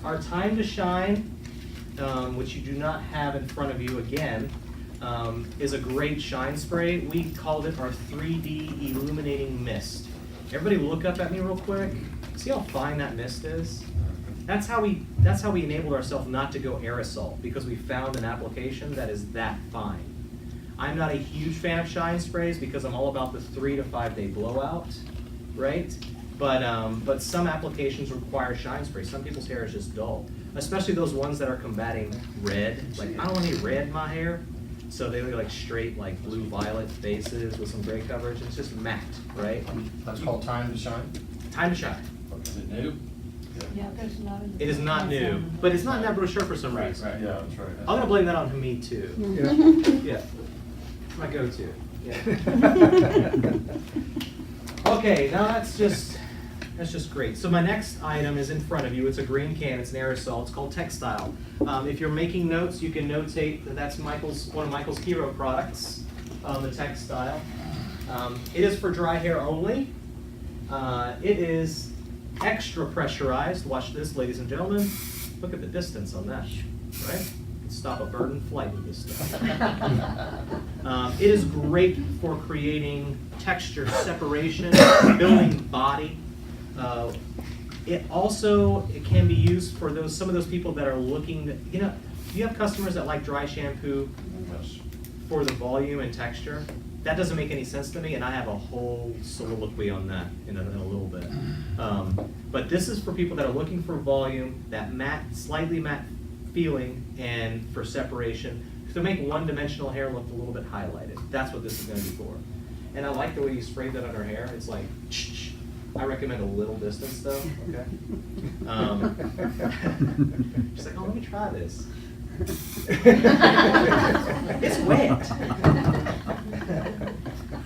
Our time to shine, which you do not have in front of you again, is a great shine spray. We called it our 3D illuminating mist. Everybody look up at me real quick. See how fine that mist is? That's how we enabled ourselves not to go aerosol, because we found an application that is that fine. I'm not a huge fan of shine sprays because I'm all about the 3 to 5 day blowout, right? But some applications require shine spray. Some people's hair is just dull, especially those ones that are combating red. Like, I don't want any red in my hair, so they look like straight, like blue-violet faces with some gray coverage. It's just matte, right? That's called time to shine? Time to shine. Is it new? Yeah, there's not. It is not new, but it's not in that brochure for some reason. Right, yeah, that's right. I'm gonna blame that on Hamid too. Yeah. Yeah, my go-to. Yeah. Okay, now that's just great. So my next item is in front of you. It's a green can. It's an aerosol. It's called Textile. If you're making notes, you can notate that that's one of Michael's hero products, the Textile. It is for dry hair only. It is extra pressurized. Watch this, ladies and gentlemen. Look at the distance on that, right? Stop a bird in flight with this stuff. It is great for creating texture separation, building body. It can be used for some of those people that are looking to, you have customers that like dry shampoo for the volume and texture. That doesn't make any sense to me, and I have a whole soliloquy on that in a little bit. But this is for people that are looking for volume, that matte, slightly matte feeling, and for separation, to make one-dimensional hair look a little bit highlighted. That's what this is going to be for. And I like the way you sprayed that on her hair. It's like, I recommend a little distance though, okay? She's like, oh, let me try this. It's wet.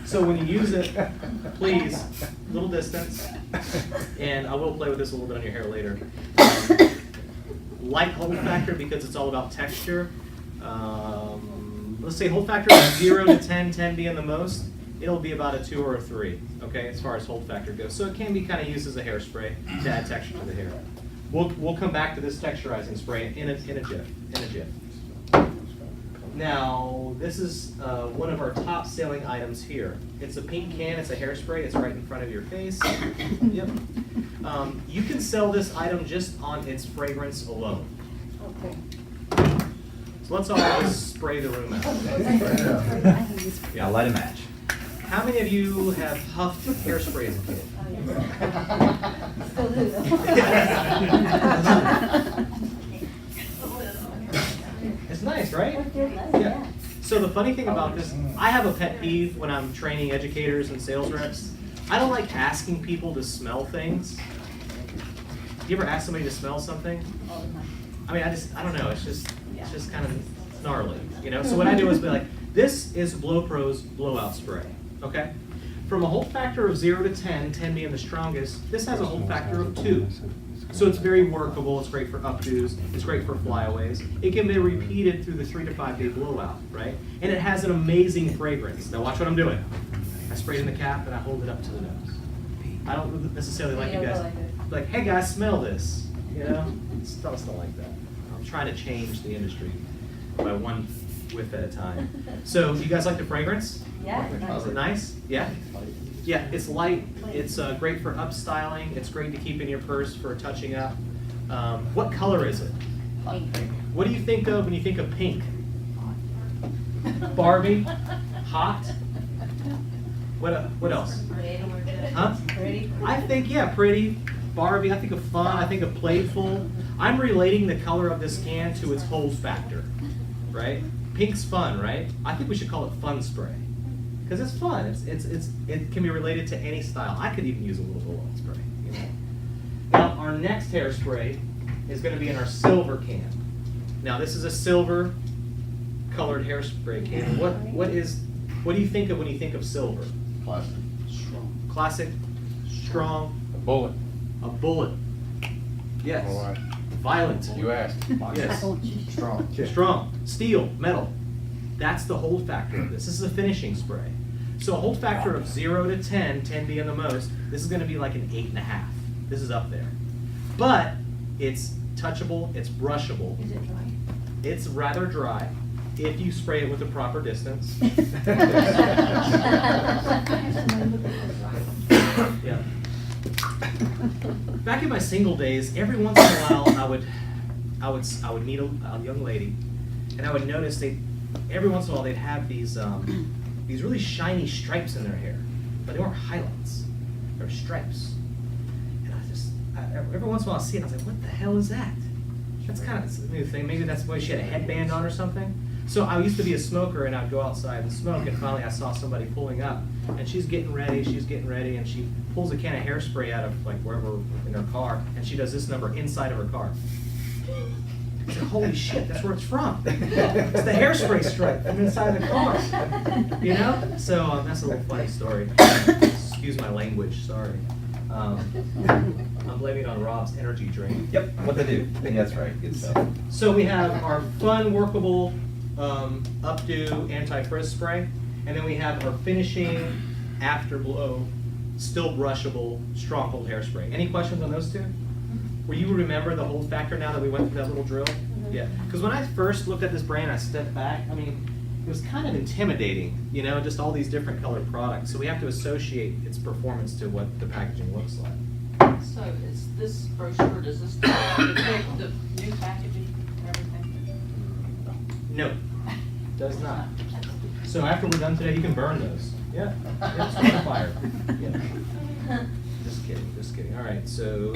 So when you use it, please, little distance, and I will play with this a little bit on your hair later. Light hold factor, because it's all about texture. Let's say hold factor is 0 to 10, 10 being the most. It'll be about a 2 or a 3, okay, as far as hold factor goes. So it can be kind of used as a hairspray to add texture to the hair. We'll come back to this texturizing spray in a jiff. Now, this is one of our top selling items here. It's a pink can, it's a hairspray, it's right in front of your face. Yep. You can sell this item just on its fragrance alone. Okay. So let's all just spray the room out. Yeah, light a match. How many of you have huffed hairspray as a kid? Still do though. It's nice, right? Yeah. So the funny thing about this, I have a pet peeve when I'm training educators and sales reps. I don't like asking people to smell things. You ever ask somebody to smell something? All the time. I mean, I don't know, it's just kind of gnarly, So what I do is be like, this is BlowPro's blowout spray, okay? From a hold factor of 0 to 10, 10 being the strongest, this has a hold factor of 2. So it's very workable, it's great for updos, it's great for flyaways. It can be repeated through the 3 to 5 day blowout, right? And it has an amazing fragrance. Now watch what I'm doing. I spray it in the cap and I hold it up to the nose. I don't necessarily like you guys, like, hey guys, smell this, It's not like that. I'm trying to change the industry by one whiff at a time. So you guys like the fragrance? Yeah. Is it nice? Yeah? Yeah, it's light. It's great for upstyling. It's great to keep in your purse for touching up. What color is it? Pink. What do you think of when you think of pink? Barbie? Hot? What else? Huh? Pretty. I think, yeah, pretty. Barbie, I think of fun, I think of playful. I'm relating the color of this can to its hold factor, right? Pink's fun, right? I think we should call it fun spray. Because it's fun, it can be related to any style. I could even use a little blowout spray, Now, our next hairspray is going to be in our silver can. Now, this is a silver colored hairspray can. What do you think of when you think of silver? Classic. Strong. Classic, strong, A bullet. a bullet. Yes. All right. Violent. You asked. Yes. Strong. Strong. Steel, metal. That's the hold factor of this. This is a finishing spray. So a hold factor of 0 to 10, 10 being the most, this is going to be like an 8.5. This is up there. But it's touchable, it's brushable. Is it dry? It's rather dry if you spray it with the proper distance. Yeah. Back in my single days, every once in a while I would meet a young lady, and I would notice every once in a while they'd have these really shiny stripes in their hair, but they weren't highlights, they were stripes. And every once in a while I see it, I was like, what the hell is that? That's kind of a new thing. Maybe that's why she had a headband on or something. So I used to be a smoker, and I'd go outside and smoke, and finally I saw somebody pulling up, and she's getting ready, and she pulls a can of hairspray out of like wherever in her car, and she does this number inside of her car. I said, holy shit, that's where it's from. It's the hairspray stripe from inside the car. You know? So that's a little funny story. Excuse my language, sorry. I'm blaming it on Rob's energy drink. Yep, what they do. That's right, good stuff. So we have our fun, workable, updo anti-frizz spray, and then we have our finishing afterglow, still brushable, strong hold hairspray. Any questions on those two? Will you remember the hold factor now that we went through that little drill? Yeah, because when I first looked at this brand, I stepped back. I mean, it was kind of intimidating, you know, just all these different colored products. So we have to associate its performance to what the packaging looks like. So is this brochure, does this depict the new packaging and everything? No, does not. So after we're done today, you can burn those. Yeah, it's on fire. Yeah. Just kidding. All right, so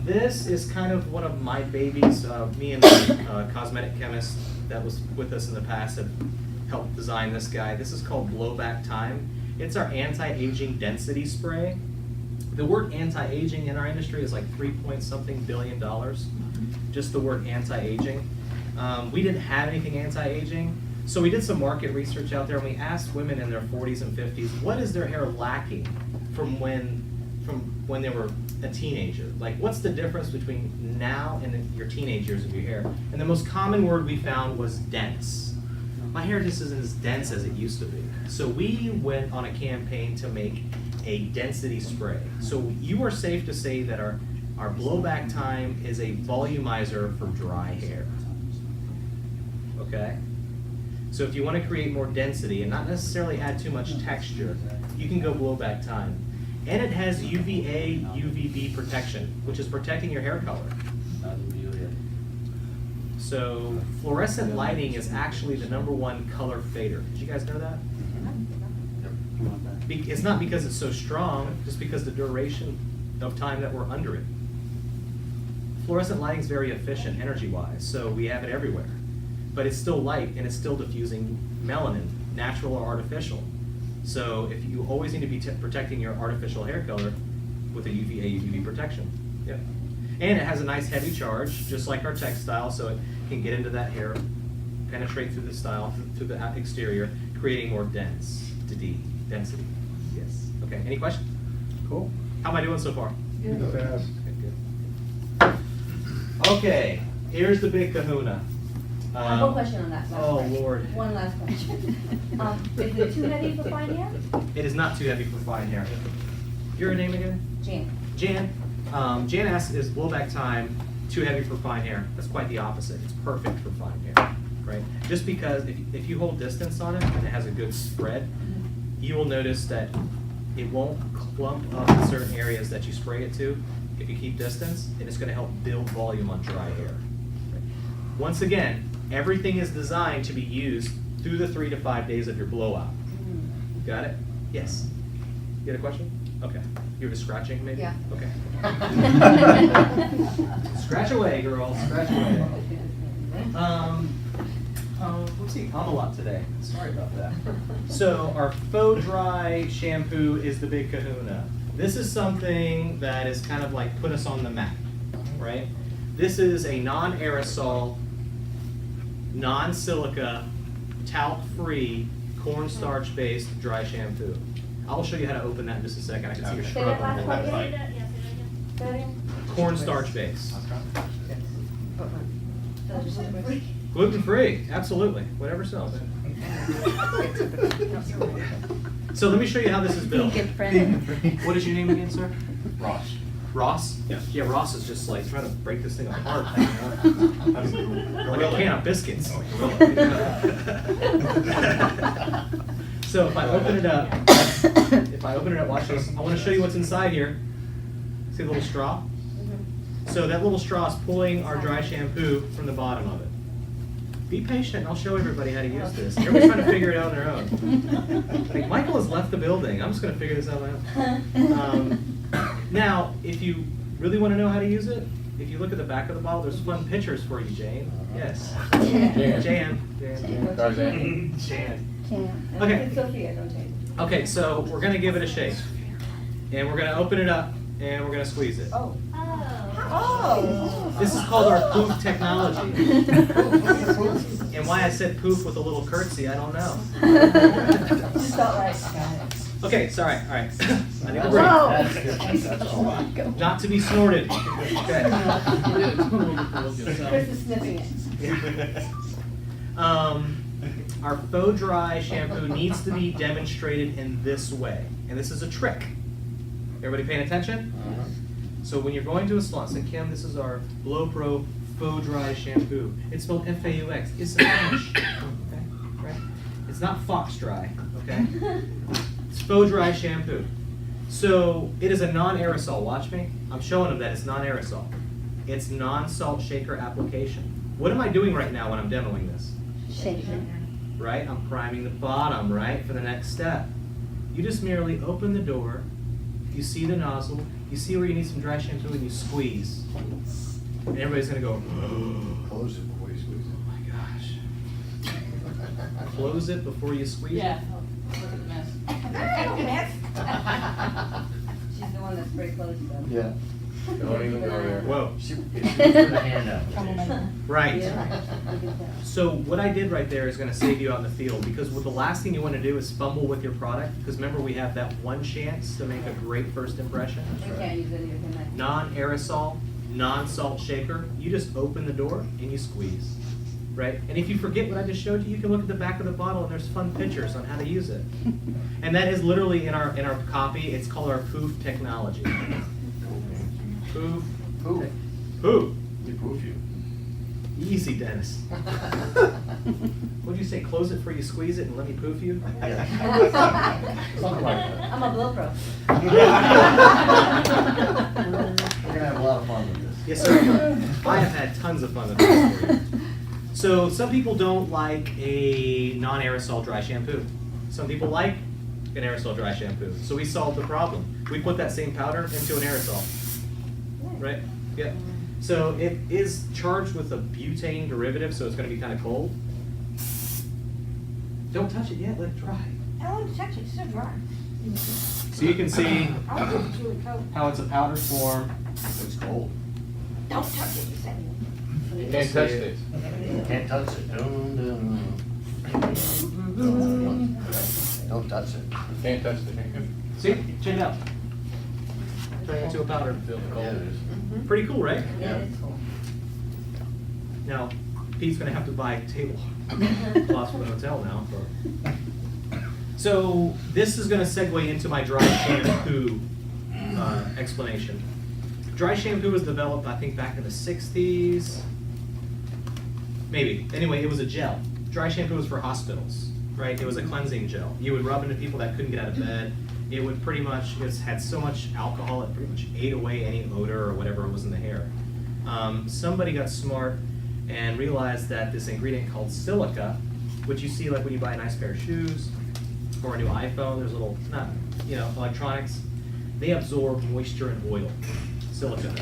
this is kind of one of my babies. Me and the cosmetic chemist that was with us in the past have helped design this guy. This is called Blowback Time. It's our anti-aging density spray. The word anti-aging in our industry is like $3-point-something billion. Just the word anti-aging. We didn't have anything anti-aging, so we did some market research out there, and we asked women in their 40s and 50s, what is their hair lacking from when they were a teenager? Like, what's the difference between now and your teenage years of your hair? And the most common word we found was dense. My hair just isn't as dense as it used to be. So we went on a campaign to make a density spray. So you are safe to say that our Blowback Time is a volumizer for dry hair. Okay? So if you want to create more density and not necessarily add too much texture, you can go Blowback Time. And it has UVA, UVB protection, which is protecting your hair color. So fluorescent lighting is actually the #1 color fader. Did you guys know that? It's not because it's so strong, just because the duration of time that we're under it. Fluorescent lighting is very efficient energy-wise, so we have it everywhere. But it's still light, and it's still diffusing melanin, natural or artificial. So if you always need to be protecting your artificial hair color with a UVA, UVB protection. Yep. And it has a nice heavy charge, just like our textile, so it can get into that hair, penetrate through the style, through the exterior, creating more density. Yes. Okay, any questions? Cool. How am I doing so far? Good. Okay, good. Okay, here's the big kahuna. I have a question on that. last Oh, question. Lord. One last question. Is it too heavy for fine hair? It is not too heavy for fine hair. Your name again? Jan. Jan. Jan asks, is Blowback Time too heavy for fine hair? That's quite the opposite. It's perfect for fine hair, right? Just because if you hold distance on it and it has a good spread, you will notice that it won't clump up in certain areas that you spray it to if you keep distance, and it's going to help build volume on dry hair. Right? Once again, everything is designed to be used through the 3 to 5 days of your blowout. Got it? Yes. You had a question? Okay. You were just scratching, maybe? Yeah. Okay. Scratch away, girl. Scratch away. Let's see. I'm a lot today. Sorry about that. So our faux dry shampoo is the big kahuna. This is something that is kind of like put us on the map, right? This is a non-aerosol, non-silica, talc-free, cornstarch-based dry shampoo. I'll show you how to open that in just a second. I can see your Say that scrub last on part it. again? Say it again? Cornstarch-based. Gluten-free? Gluten-free, absolutely. Whatever sells. So let me show you how this is built. Vegan friendly. What is your name again, sir? Ross. Ross? Yeah. Yeah, Ross is just like trying to break this thing apart. Like a can of biscuits. So if I open it up, watch this. I want to show you what's inside here. See the little straw? So that little straw is pulling our dry shampoo from the bottom of it. Be patient, and I'll show everybody how to use this. Everybody's trying to figure it out on their own. Like, Michael has left the building. I'm just going to figure this out on my own. Now, if you really want to know how to use it, if you look at the back of the bottle, there's fun pictures for you, Jane. Yes. Jan. Tarzan. Jan. Can't. Okay. It's Sophia, don't take it. Okay, so we're going to give it a shake. And we're going to open it up, and we're going to squeeze it. Oh. This is called our poof technology. And why I said poof with a little curtsy, I don't know. Just felt like. Okay, sorry, all right. I need a Whoa. That's good. That's all right. break. Not to be snorted. Okay. Chris is sniffing it. Our faux dry shampoo needs to be demonstrated in this way. And this is a trick. Everybody paying attention? So when you're going to a salon, say, Kim, this is our BlowPro Faux Dry Shampoo. It's spelled F-A-U-X. It's Spanish. Okay, right? It's not Fox Dry, okay? It's Faux Dry Shampoo. So it is a non-aerosol. Watch me. I'm showing them that it's non-aerosol. It's non-salt shaker application. What am I doing right now when I'm demoing this? Shaking. Right? I'm priming the bottom, right, for the next step. You just merely open the door, you see the nozzle, you see where you need some dry shampoo, and you squeeze. And everybody's gonna go, Close it before you squeeze it. oh my gosh. Close it before you squeeze Yeah, it? look at the mess. She's the one that's pretty close though. Yeah. Don't even go there. Whoa. She put the hand out. Right. Yeah. So what I did right there is gonna save you out in the field, because what the last thing you wanna do is fumble with your product, because remember we have that one chance to make a great first impression. We can't use any of them. Non-aerosol, non-salt shaker, you just open the door and you squeeze, right? And if you forget what I just showed you, you can look at the back of the bottle and there's fun pictures on how to use it. And that is literally in our copy. It's called our poof technology. Poof. Poof. Poof. We poof you. Easy, Dennis. What'd you say? Close it before you squeeze it and let me poof you? Something like that. I'm a BlowPro. We're gonna have a lot of fun with this. Yes, sir. I have had tons of fun with this for you. So some people don't like a non-aerosol dry shampoo. Some people like an aerosol dry shampoo. So we solved the problem. We put that same powder into an aerosol. Right? Yeah. So it is charged with a butane derivative, so it's going to be kind of cold. Don't touch it yet. Let it dry. I don't want to touch it, it's so dry. So you can see I don't think it's really cold. how it's a powder form. It's cold. Don't touch it, you said. You can't touch this. Can't touch it. Don't touch it. Can't touch the hand. See? Check it out. Turn it into a powder. Feel the Yeah, cold. it is. Pretty cool, right? Yeah, it's cool. Now, Pete's gonna have to buy tablecloths for the hotel now. So this is gonna segue into my dry shampoo explanation. Dry shampoo was developed, I think, back in the 60s. Maybe. Anyway, it was a gel. Dry shampoo was for hospitals, right? It was a cleansing gel. You would rub into people that couldn't get out of bed. It would pretty much, it had so much alcohol, it pretty much ate away any odor or whatever was in the hair. Somebody got smart and realized that this ingredient called silica, which you see like when you buy a nice pair of shoes or a new iPhone, there's little, not, electronics, they absorb moisture and oil. Silica.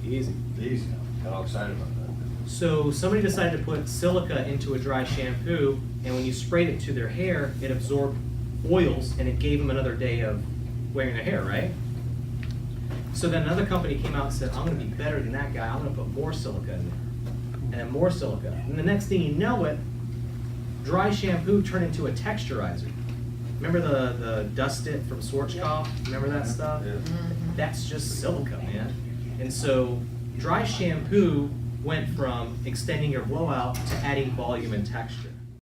Easy. Easy. Got all excited about that. So somebody decided to put silica into a dry shampoo, and when you sprayed it to their hair, it absorbed oils, and it gave them another day of wearing their hair, right? So then another company came out and said, I'm gonna be better than that guy, I'm gonna put more silica in there. And then more silica. And the next thing you know it, dry shampoo turned into a texturizer. Remember the Dust It from Schwarzkopf? Remember that stuff? Yeah. That's just silica, man. And so dry shampoo went from extending your blowout to adding volume and texture.